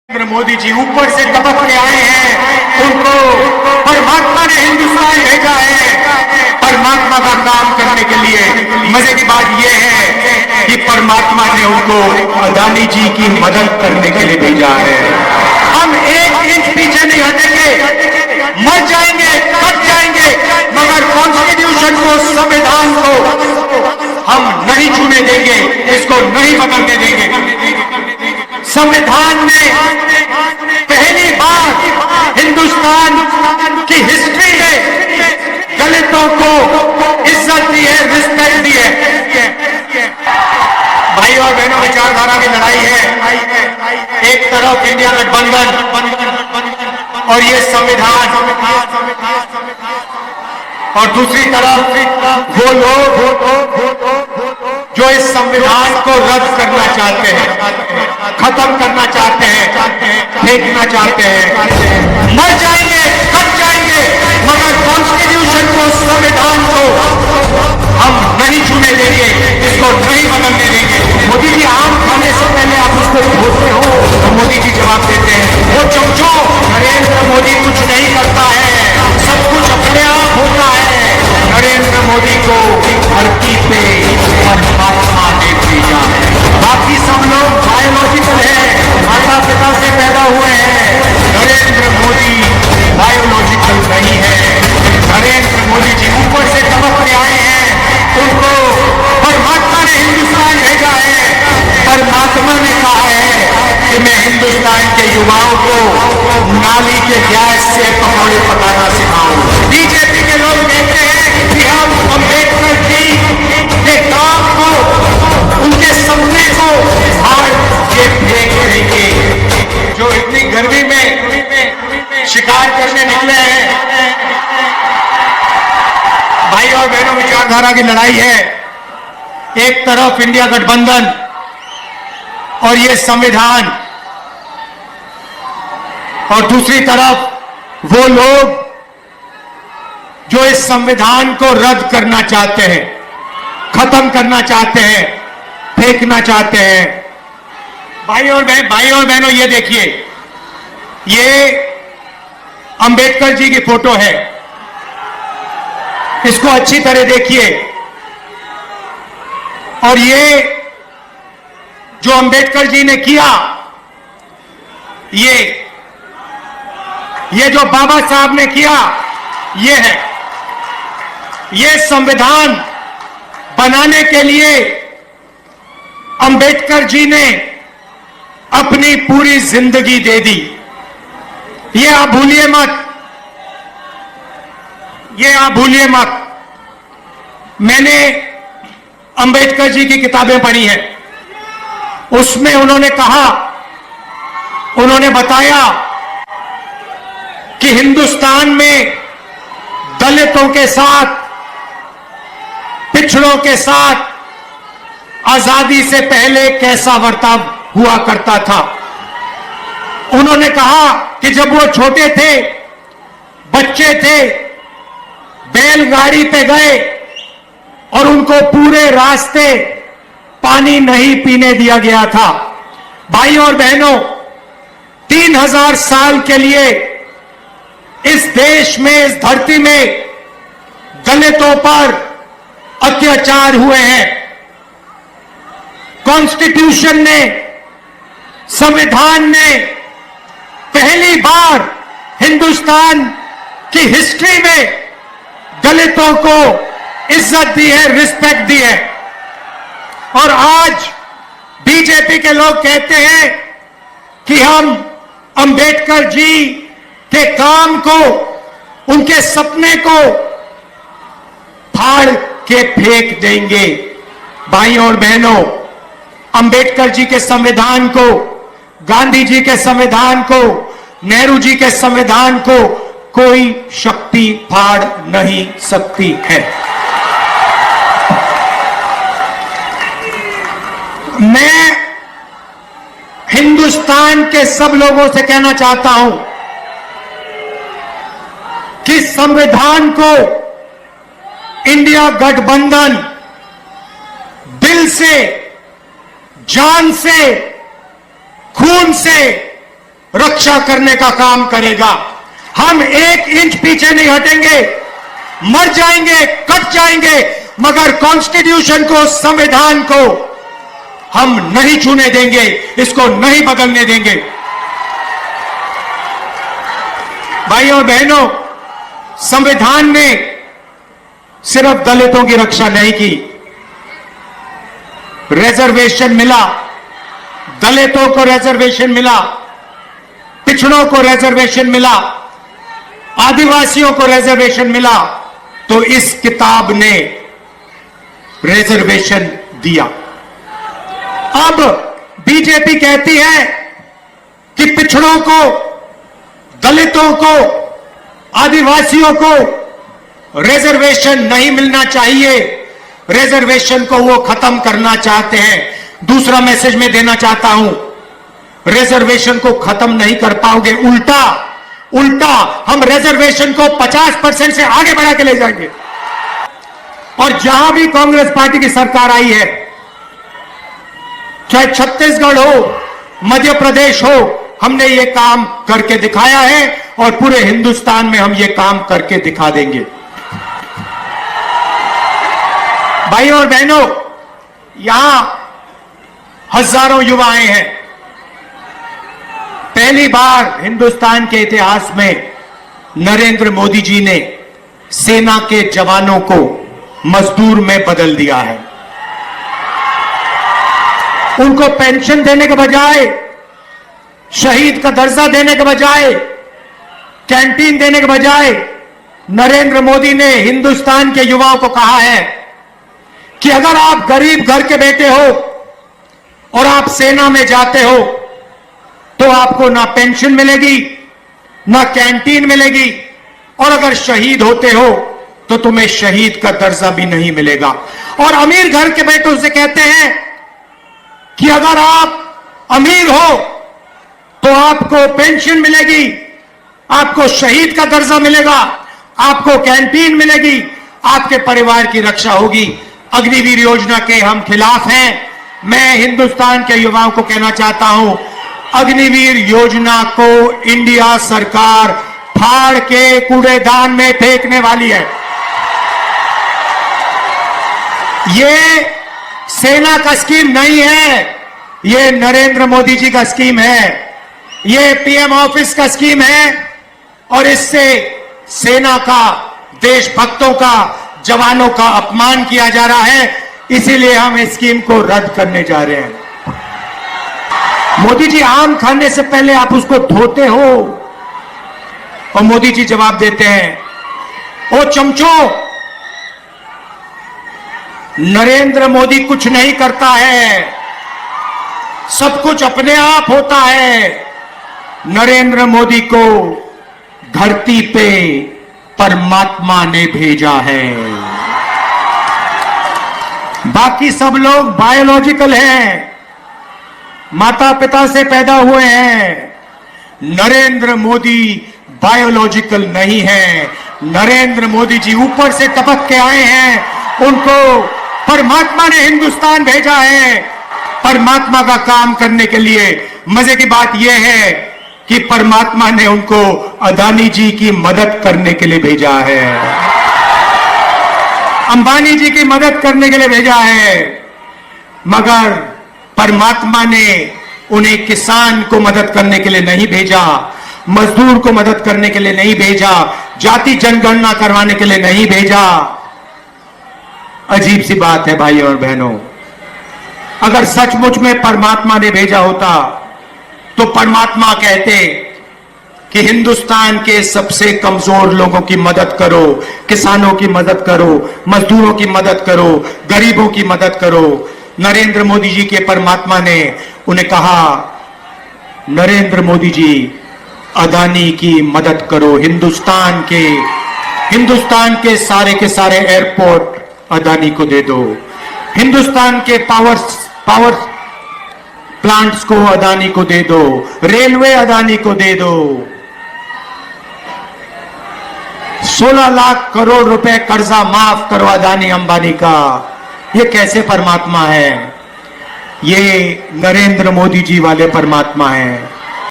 नरेंद्र मोदी जी ऊपर से टपक के आए हैं, उनको परमात्मा ने हिंदुस्तान भेजा है परमात्मा का काम करने के लिए। मजे की बात यह है कि परमात्मा ने उनको अदानी जी की मदद करने के लिए भेजा है। हम एक इंच पीछे नहीं हटेंगे, मर जाएंगे, कट जाएंगे, मगर कॉन्स्टिट्यूशन को, संविधान को हम नहीं छूने देंगे, इसको नहीं बदलने देंगे। संविधान में पहली बार हिंदुस्तान की हिस्ट्री में दलितों को इज्जत दी है, रिस्पेक्ट दी है। भाई और बहनों, विचारधारा की लड़ाई है। एक तरफ इंडिया गठबंधन और ये संविधान, और दूसरी तरफ वो लोग जो इस संविधान को रद्द करना चाहते हैं, खत्म करना चाहते हैं, फेंकना चाहते हैं। मर जाएंगे, कट जाएंगे, मगर कॉन्स्टिट्यूशन को, संविधान को हम नहीं छूने देंगे, इसको नहीं बदलने देंगे। मोदी जी आम खाने से पहले आप उसको पूछते हो तो मोदी जी जवाब देते हैं, वो चमचो, नरेंद्र मोदी कुछ नहीं करता है, सब कुछ अपने आप होता है। नरेंद्र मोदी को धरती पे परमात्मा ने भेजा है। बाकी सब लोग बायोलॉजिकल है, माता पिता से पैदा हुए हैं। नरेंद्र मोदी बायोलॉजिकल नहीं है। नरेंद्र मोदी जी ऊपर से टपक के आए हैं, उनको परमात्मा ने हिंदुस्तान भेजा है। परमात्मा ने कहा है कि मैं हिंदुस्तान के युवाओं को नाली के गैस से पकौड़े पकाना सिखाऊं। बीजेपी के लोग कहते हैं कि हम अम्बेडकर जी के काम को, उनके सपने को फाड़ के फेंक देंगे। जो इतनी गर्मी में शिकार करने निकले हैं। भाई और बहनों, विचारधारा की लड़ाई है। एक तरफ इंडिया गठबंधन और ये संविधान, और दूसरी तरफ वो लोग जो इस संविधान को रद्द करना चाहते हैं, खत्म करना चाहते हैं, फेंकना चाहते हैं। भाई और बहनों, ये देखिए, ये अंबेडकर जी की फोटो है, इसको अच्छी तरह देखिए। और ये जो अंबेडकर जी ने किया, ये जो बाबा साहब ने किया, ये है। ये संविधान बनाने के लिए अंबेडकर जी ने अपनी पूरी जिंदगी दे दी। ये आप भूलिए मत, ये आप भूलिए मत। मैंने अंबेडकर जी की किताबें पढ़ी हैं, उसमें उन्होंने कहा, उन्होंने बताया कि हिंदुस्तान में दलितों के साथ, पिछड़ों के साथ आजादी से पहले कैसा बर्ताव हुआ करता था। उन्होंने कहा कि जब वो छोटे थे, बच्चे थे, बैलगाड़ी पे गए और उनको पूरे रास्ते पानी नहीं पीने दिया गया था। भाई और बहनों, 3000 साल के लिए इस देश में, इस धरती में दलितों पर अत्याचार हुए हैं। कॉन्स्टिट्यूशन ने, संविधान ने पहली बार हिंदुस्तान की हिस्ट्री में दलितों को इज्जत दी है, रिस्पेक्ट दी है। और आज बीजेपी के लोग कहते हैं कि हम अंबेडकर जी के काम को, उनके सपने को फाड़ के फेंक देंगे। भाई और बहनों, अंबेडकर जी के संविधान को, गांधी जी के संविधान को, नेहरू जी के संविधान को कोई शक्ति फाड़ नहीं सकती है। मैं हिंदुस्तान के सब लोगों से कहना चाहता हूं कि संविधान को इंडिया गठबंधन दिल से, जान से, खून से रक्षा करने का काम करेगा। हम 1 इंच पीछे नहीं हटेंगे। मर जाएंगे, कट जाएंगे, मगर कॉन्स्टिट्यूशन को, संविधान को हम नहीं छूने देंगे, इसको नहीं बदलने देंगे। भाइयों और बहनों, संविधान ने सिर्फ दलितों की रक्षा नहीं की। रिजर्वेशन मिला, दलितों को रिजर्वेशन मिला, पिछड़ों को रिजर्वेशन मिला, आदिवासियों को रिजर्वेशन मिला, तो इस किताब ने रिजर्वेशन दिया। अब बीजेपी कहती है कि पिछड़ों को, दलितों को, आदिवासियों को रिजर्वेशन नहीं मिलना चाहिए, रिजर्वेशन को वो खत्म करना चाहते हैं। दूसरा मैसेज मैं देना चाहता हूं, रिजर्वेशन को खत्म नहीं कर पाओगे, उल्टा हम रिजर्वेशन को 50% से आगे बढ़ा के ले जाएंगे। और जहां भी कांग्रेस पार्टी की सरकार आई है, चाहे छत्तीसगढ़ हो, मध्य प्रदेश हो, हमने ये काम करके दिखाया है और पूरे हिंदुस्तान में हम ये काम करके दिखा देंगे। भाइयों और बहनों, यहां हजारों युवाएं हैं। पहली बार हिंदुस्तान के इतिहास में नरेंद्र मोदी जी ने सेना के जवानों को मजदूर में बदल दिया है। उनको पेंशन देने के बजाय, शहीद का दर्जा देने के बजाय, कैंटीन देने के बजाय, नरेंद्र मोदी ने हिंदुस्तान के युवाओं को कहा है कि अगर आप गरीब घर के बेटे हो और आप सेना में जाते हो तो आपको ना पेंशन मिलेगी, ना कैंटीन मिलेगी, और अगर शहीद होते हो तो तुम्हें शहीद का दर्जा भी नहीं मिलेगा। और अमीर घर के बेटों से कहते हैं कि अगर आप अमीर हो तो आपको पेंशन मिलेगी, आपको शहीद का दर्जा मिलेगा, आपको कैंटीन मिलेगी, आपके परिवार की रक्षा होगी। अग्निवीर योजना के हम खिलाफ हैं। मैं हिंदुस्तान के युवाओं को कहना चाहता हूं, अग्निवीर योजना को इंडिया सरकार फाड़ के कूड़ेदान में फेंकने वाली है। ये सेना का स्कीम नहीं है, ये नरेंद्र मोदी जी का स्कीम है, ये पीएम ऑफिस का स्कीम है, और इससे सेना का, देशभक्तों का, जवानों का अपमान किया जा रहा है। इसीलिए हम इस स्कीम को रद्द करने जा रहे हैं। मोदी जी, आम खाने से पहले आप उसको धोते हो? और मोदी जी जवाब देते हैं, ओ चमचों, नरेंद्र मोदी कुछ नहीं करता है, सब कुछ अपने आप होता है। नरेंद्र मोदी को धरती पे परमात्मा ने भेजा है, बाकी सब लोग बायोलॉजिकल हैं, माता पिता से पैदा हुए हैं। नरेंद्र मोदी बायोलॉजिकल नहीं है। नरेंद्र मोदी जी ऊपर से टपक के आए हैं, उनको परमात्मा ने हिंदुस्तान भेजा है परमात्मा का काम करने के लिए। मजे की बात यह है कि परमात्मा ने उनको अदानी जी की मदद करने के लिए भेजा है, अंबानी जी की मदद करने के लिए भेजा है, मगर परमात्मा ने उन्हें किसान को मदद करने के लिए नहीं भेजा, मजदूर को मदद करने के लिए नहीं भेजा, जाति जनगणना करवाने के लिए नहीं भेजा। अजीब सी बात है भाइयों और बहनों, अगर सचमुच में परमात्मा ने भेजा होता तो परमात्मा कहते कि हिंदुस्तान के सबसे कमजोर लोगों की मदद करो, किसानों की मदद करो, मजदूरों की मदद करो, गरीबों की मदद करो। नरेंद्र मोदी जी के परमात्मा ने उन्हें कहा, नरेंद्र मोदी जी अदानी की मदद करो, हिंदुस्तान के सारे के सारे एयरपोर्ट अदानी को दे दो, हिंदुस्तान के पावर प्लांट्स को अदानी को दे दो, रेलवे अदानी को दे दो। 16 लाख करोड़ रुपए कर्जा माफ करो अदानी अंबानी का। ये कैसे परमात्मा है? ये नरेंद्र मोदी जी वाले परमात्मा है।